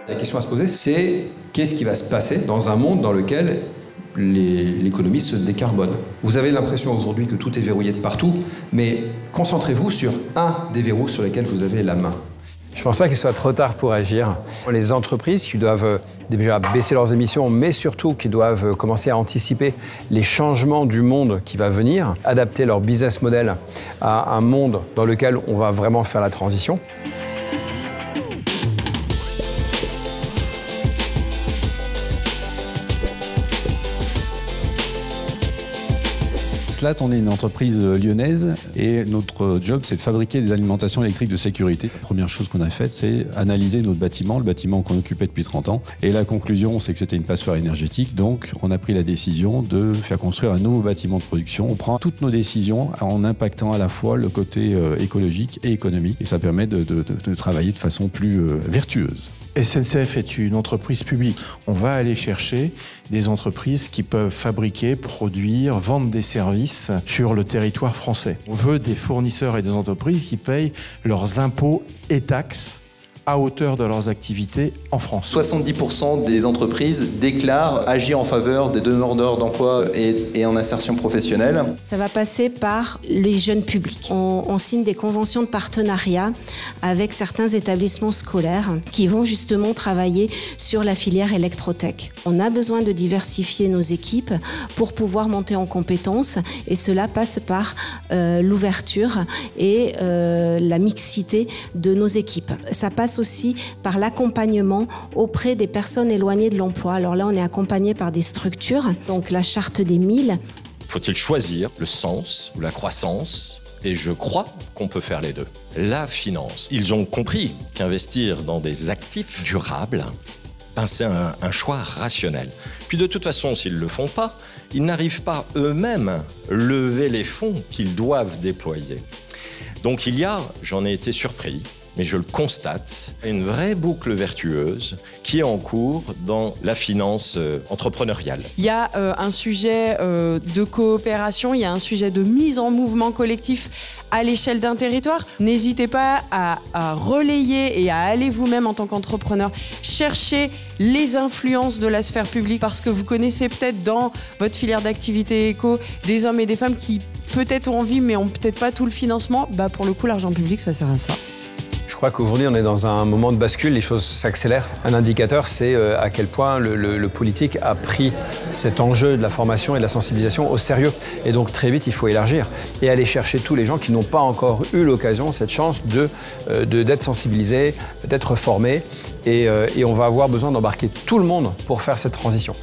La question à se poser, c'est qu'est-ce qui va se passer dans un monde dans lequel l'économie se décarbone. Vous avez l'impression aujourd'hui que tout est verrouillé de partout, mais concentrez-vous sur un des verrous sur lesquels vous avez la main. Je ne pense pas qu'il soit trop tard pour agir. Les entreprises qui doivent déjà baisser leurs émissions, mais surtout qui doivent commencer à anticiper les changements du monde qui va venir, adapter leur business model à un monde dans lequel on va vraiment faire la transition. Slat, on est une entreprise lyonnaise et notre job, c'est de fabriquer des alimentations électriques de sécurité. La première chose qu'on a faite, c'est analyser notre bâtiment, le bâtiment qu'on occupait depuis 30 ans. Et la conclusion, c'est que c'était une passoire énergétique. Donc, on a pris la décision de faire construire un nouveau bâtiment de production. On prend toutes nos décisions en impactant à la fois le côté écologique et économique. Et ça permet de travailler de façon plus vertueuse. SNCF est une entreprise publique. On va aller chercher des entreprises qui peuvent fabriquer, produire, vendre des services sur le territoire français. On veut des fournisseurs et des entreprises qui payent leurs impôts et taxes à hauteur de leurs activités en France. 70% des entreprises déclarent agir en faveur des demandeurs d'emploi et en insertion professionnelle. Ça va passer par les jeunes publics. On signe des conventions de partenariat avec certains établissements scolaires qui vont justement travailler sur la filière électrotech. On a besoin de diversifier nos équipes pour pouvoir monter en compétences et cela passe par l'ouverture et la mixité de nos équipes. Ça passe aussi par l'accompagnement auprès des personnes éloignées de l'emploi. Alors là, on est accompagné par des structures, donc la charte des 1000. Faut-il choisir le sens ou la croissance ? Et je crois qu'on peut faire les deux. La finance. Ils ont compris qu'investir dans des actifs durables, c'est un choix rationnel. Puis de toute façon, s'ils ne le font pas, ils n'arrivent pas eux-mêmes à lever les fonds qu'ils doivent déployer. Donc il y a, j'en ai été surpris, mais je le constate, une vraie boucle vertueuse qui est en cours dans la finance entrepreneuriale. Il y a un sujet de coopération, il y a un sujet de mise en mouvement collectif à l'échelle d'un territoire. N'hésitez pas à relayer et à aller vous-même en tant qu'entrepreneur chercher les influences de la sphère publique parce que vous connaissez peut-être dans votre filière d'activité éco des hommes et des femmes qui peut-être ont envie mais ont peut-être pas tout le financement. Bah pour le coup, l'argent public, ça sert à ça. Je crois qu'aujourd'hui, on est dans un moment de bascule, les choses s'accélèrent. Un indicateur, c'est à quel point le politique a pris cet enjeu de la formation et de la sensibilisation au sérieux. Et donc, très vite, il faut élargir et aller chercher tous les gens qui n'ont pas encore eu l'occasion, cette chance d'être sensibilisés, d'être formés. Et on va avoir besoin d'embarquer tout le monde pour faire cette transition.